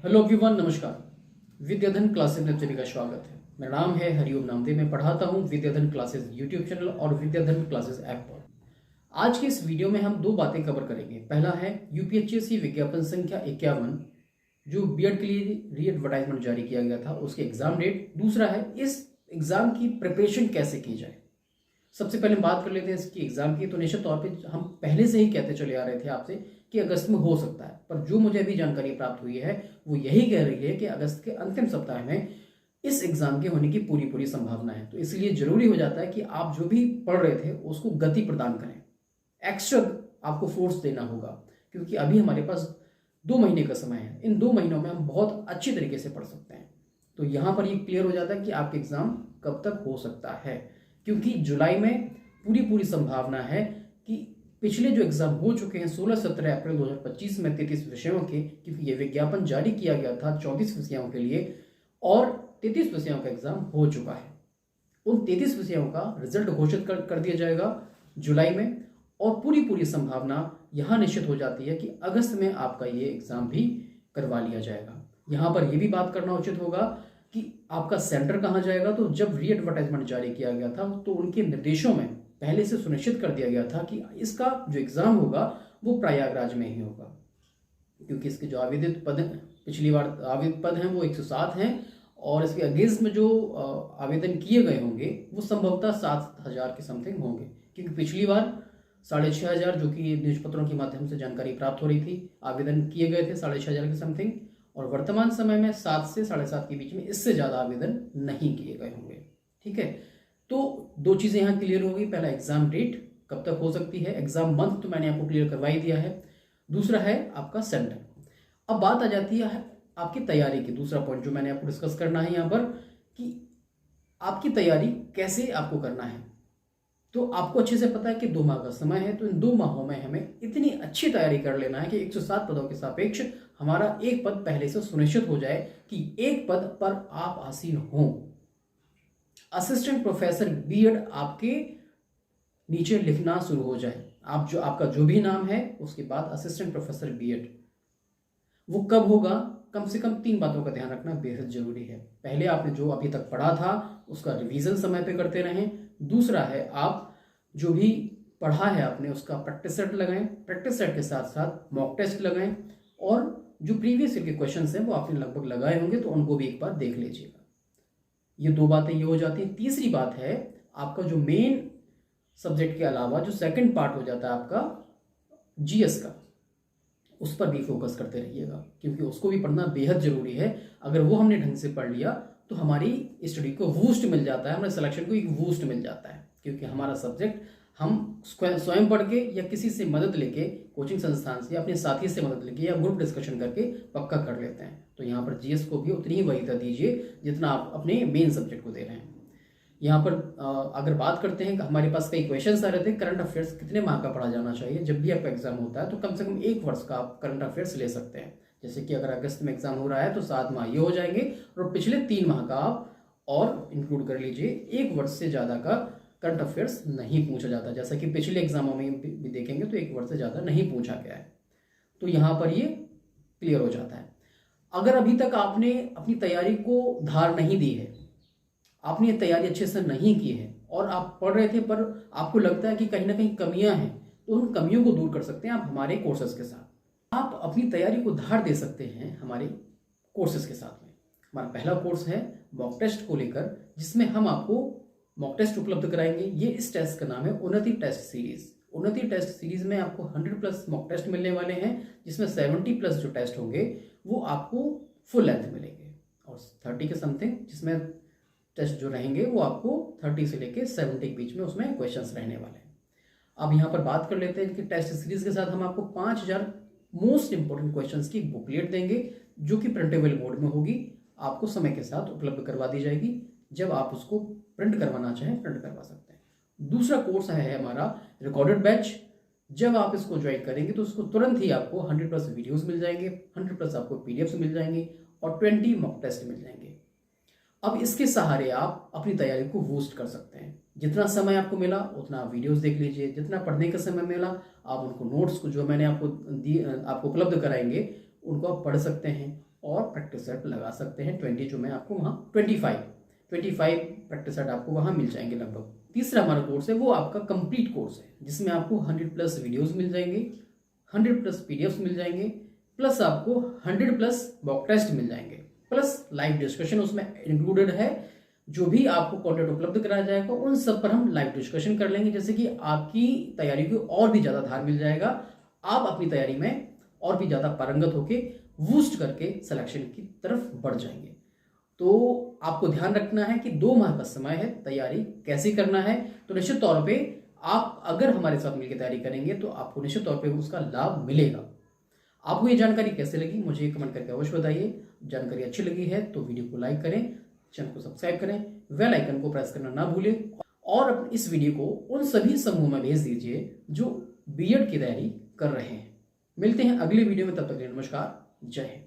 Hello everyone, नमस्कार। विद्याधन classes में सभी का स्वागत है। मेरा नाम है हरिओम नामदेव। मैं पढ़ाता हूँ विद्याधन क्लासेस यूट्यूब चैनल और विद्याधन क्लासेस ऐप पर। आज के इस वीडियो में हम दो बातें कवर करेंगे। पहला है यूपीएचएससी विज्ञापन संख्या 51 जो बीएड के लिए री एडवर्टाइजमेंट जारी किया गया था, उसके एग्जाम डेट। दूसरा है इस एग्जाम की प्रिपरेशन कैसे की जाए। सबसे पहले हम बात कर लेते हैं इसकी एग्जाम की। तो निश्चित तौर पे हम पहले से ही कहते चले आ रहे थे आपसे कि अगस्त में हो सकता है, पर जो मुझे अभी जानकारी प्राप्त हुई है वो यही कह रही है कि अगस्त के अंतिम सप्ताह में इस एग्जाम के होने की पूरी संभावना है। तो इसलिए जरूरी हो जाता है कि आप जो भी पढ़ रहे थे उसको गति प्रदान करें, एक्स्ट्रा आपको फोर्स देना होगा, क्योंकि अभी हमारे पास 2 महीने का समय है। इन 2 महीनों में हम बहुत अच्छी तरीके से पढ़ सकते हैं। तो यहाँ पर ये क्लियर हो जाता है कि आपके एग्जाम कब तक हो सकता है, क्योंकि जुलाई में पूरी संभावना है कि पिछले जो एग्जाम हो चुके हैं 16-17 अप्रैल 2025 में 33 विषयों के, क्योंकि ये विज्ञापन जारी किया गया था 34 विषयों के लिए और 33 विषयों का एग्जाम हो चुका है। उन 33 विषयों का रिजल्ट घोषित कर दिया जाएगा जुलाई में, और पूरी संभावना यहां निश्चित हो जाती है कि अगस्त में आपका ये एग्जाम भी करवा लिया जाएगा। यहां पर यह भी बात करना उचित होगा कि आपका सेंटर कहां जाएगा। तो जब री एडवर्टाइजमेंट जारी किया गया था तो उनके निर्देशों में पहले से सुनिश्चित कर दिया गया था कि इसका जो एग्जाम होगा वो प्रयागराज में ही होगा, क्योंकि इसके जो आवेदित पद पिछली बार आवेदित पद हैं वो 107 हैं, और इसके अगेंस्ट में जो आवेदन किए गए होंगे वो संभवतः 7,000 के समथिंग होंगे, क्योंकि पिछली बार 6,500 जो कि न्यूज पत्रों के माध्यम से जानकारी प्राप्त हो रही थी, आवेदन किए गए थे 6,500 के समथिंग, और वर्तमान समय में 7 से 7.5 के बीच में, इससे ज़्यादा आवेदन नहीं किए गए होंगे। ठीक है, तो 2 चीज़ें यहाँ क्लियर हो गई। पहला एग्जाम डेट कब तक हो सकती है, एग्जाम मंथ तो मैंने आपको क्लियर करवा ही दिया है। दूसरा है आपका सेंटर। अब बात आ जाती है आपकी तैयारी की। दूसरा पॉइंट जो मैंने आपको डिस्कस करना है यहाँ पर कि आपकी तैयारी कैसे आपको करना है। तो आपको अच्छे से पता है कि 2 माह का समय है, तो इन 2 माहों में हमें इतनी अच्छी तैयारी कर लेना है कि 107 पदों के सापेक्ष हमारा एक पद पहले से सुनिश्चित हो जाए कि एक पद पर आप आसीन हों। असिस्टेंट प्रोफेसर बीएड आपके नीचे लिखना शुरू हो जाए। आपका जो भी नाम है उसके बाद असिस्टेंट प्रोफेसर बीएड, वो कब होगा, कम से कम 3 बातों का ध्यान रखना बेहद जरूरी है। पहले आपने जो अभी तक पढ़ा था उसका रिवीजन समय पे करते रहें। दूसरा है आप जो भी पढ़ा है आपने उसका प्रैक्टिस सेट लगाएं, प्रैक्टिस सेट के साथ साथ मॉक टेस्ट लगाएं, और जो प्रीवियस ईयर के क्वेश्चन हैं वो आपने लगभग लगाए होंगे तो उनको भी एक बार देख लीजिएगा। ये 2 बातें ये हो जाती हैं। तीसरी बात है आपका जो मेन सब्जेक्ट के अलावा जो सेकंड पार्ट हो जाता है आपका जीएस का, उस पर भी फोकस करते रहिएगा, क्योंकि उसको भी पढ़ना बेहद जरूरी है। अगर वो हमने ढंग से पढ़ लिया तो हमारी स्टडी को बूस्ट मिल जाता है, हमारे सिलेक्शन को एक बूस्ट मिल जाता है, क्योंकि हमारा सब्जेक्ट हम स्वयं पढ़ के या किसी से मदद लेके, कोचिंग संस्थान से, अपने साथी से मदद लेके या ग्रुप डिस्कशन करके पक्का कर लेते हैं। तो यहाँ पर जीएस को भी उतनी ही वरीयता दीजिए जितना आप अपने मेन सब्जेक्ट को दे रहे हैं। यहाँ पर अगर बात करते हैं कि हमारे पास कई क्वेश्चन आ रहे थे, करंट अफेयर्स कितने माह का पढ़ा जाना चाहिए। जब भी आपका एग्जाम होता है तो कम से कम 1 वर्ष का आप करंट अफेयर्स ले सकते हैं। जैसे कि अगर अगस्त में एग्जाम हो रहा है तो 7 माह ये हो जाएंगे, और पिछले 3 माह का आप और इंक्लूड कर लीजिए। 1 वर्ष से ज़्यादा का करंट अफेयर्स नहीं पूछा जाता, जैसा कि पिछले एग्जामों में भी देखेंगे तो 1 वर्ष से ज़्यादा नहीं पूछा गया है। तो यहाँ पर ये क्लियर हो जाता है। अगर अभी तक आपने अपनी तैयारी को धार नहीं दी है, आपने तैयारी अच्छे से नहीं की है और आप पढ़ रहे थे पर आपको लगता है कि कहीं ना कहीं कमियां हैं, तो उन कमियों को दूर कर सकते हैं आप हमारे कोर्सेज के साथ। आप अपनी तैयारी को धार दे सकते हैं हमारे कोर्सेज के साथ में। हमारा पहला कोर्स है मॉक टेस्ट को लेकर, जिसमें हम आपको मॉक टेस्ट उपलब्ध कराएंगे। ये इस टेस्ट का नाम है उन्नति टेस्ट सीरीज। उन्नति टेस्ट सीरीज में आपको 100+ मॉक टेस्ट मिलने वाले हैं, जिसमें 70+ जो टेस्ट होंगे वो आपको फुल लेंथ मिलेंगे, और 30 के समथिंग जिसमें टेस्ट जो रहेंगे वो आपको 30 से लेके 70 के बीच में उसमें क्वेश्चंस रहने वाले हैं। अब यहाँ पर बात कर लेते हैं कि टेस्ट सीरीज के साथ हम आपको 5000 मोस्ट इंपोर्टेंट क्वेश्चंस की बुकलेट देंगे, जो कि प्रिंटेबल मोड में होगी, आपको समय के साथ उपलब्ध करवा दी जाएगी। जब आप उसको प्रिंट करवाना चाहें प्रिंट करवा सकते हैं। दूसरा कोर्स है हमारा रिकॉर्डेड बैच। जब आप इसको ज्वाइन करेंगे तो उसको तुरंत ही आपको 100+ वीडियोस मिल जाएंगे, 100+ आपको पीडीएफ्स मिल जाएंगे, और 20 मॉक टेस्ट मिल जाएंगे। अब इसके सहारे आप अपनी तैयारी को बूस्ट कर सकते हैं। जितना समय आपको मिला उतना आप वीडियोस देख लीजिए, जितना पढ़ने का समय मिला आप उनको नोट्स को जो मैंने आपको उपलब्ध कराएंगे उनको आप पढ़ सकते हैं। और प्रैक्टिस सेट लगा सकते हैं 20, जो मैं आपको वहाँ 25 प्रैक्टिस सेट आपको वहाँ मिल जाएंगे लगभग। तीसरा हमारा कोर्स है वो आपका कंप्लीट कोर्स है, जिसमें आपको 100+ वीडियोस मिल जाएंगे, 100+ पीडीएफ्स मिल जाएंगे, प्लस आपको 100+ मॉक टेस्ट मिल जाएंगे, प्लस लाइव डिस्कशन उसमें इंक्लूडेड है। जो भी आपको कंटेंट उपलब्ध कराया जाएगा उन सब पर हम लाइव डिस्कशन कर लेंगे, जैसे कि आपकी तैयारी को और भी ज़्यादा धार मिल जाएगा। आप अपनी तैयारी में और भी ज़्यादा पारंगत होके बूस्ट करके सिलेक्शन की तरफ बढ़ जाएंगे। तो आपको ध्यान रखना है कि 2 माह का समय है, तैयारी कैसे करना है। तो निश्चित तौर पे आप अगर हमारे साथ मिलकर तैयारी करेंगे तो आपको निश्चित तौर पे उसका लाभ मिलेगा। आपको ये जानकारी कैसे लगी मुझे कमेंट करके अवश्य बताइए। जानकारी अच्छी लगी है तो वीडियो को लाइक करें, चैनल को सब्सक्राइब करें, बेल आइकन को प्रेस करना ना भूलें और इस वीडियो को उन सभी समूह में भेज दीजिए जो बीएड की तैयारी कर रहे हैं। मिलते हैं अगली वीडियो में, तब तक के लिए नमस्कार, जय हिंद।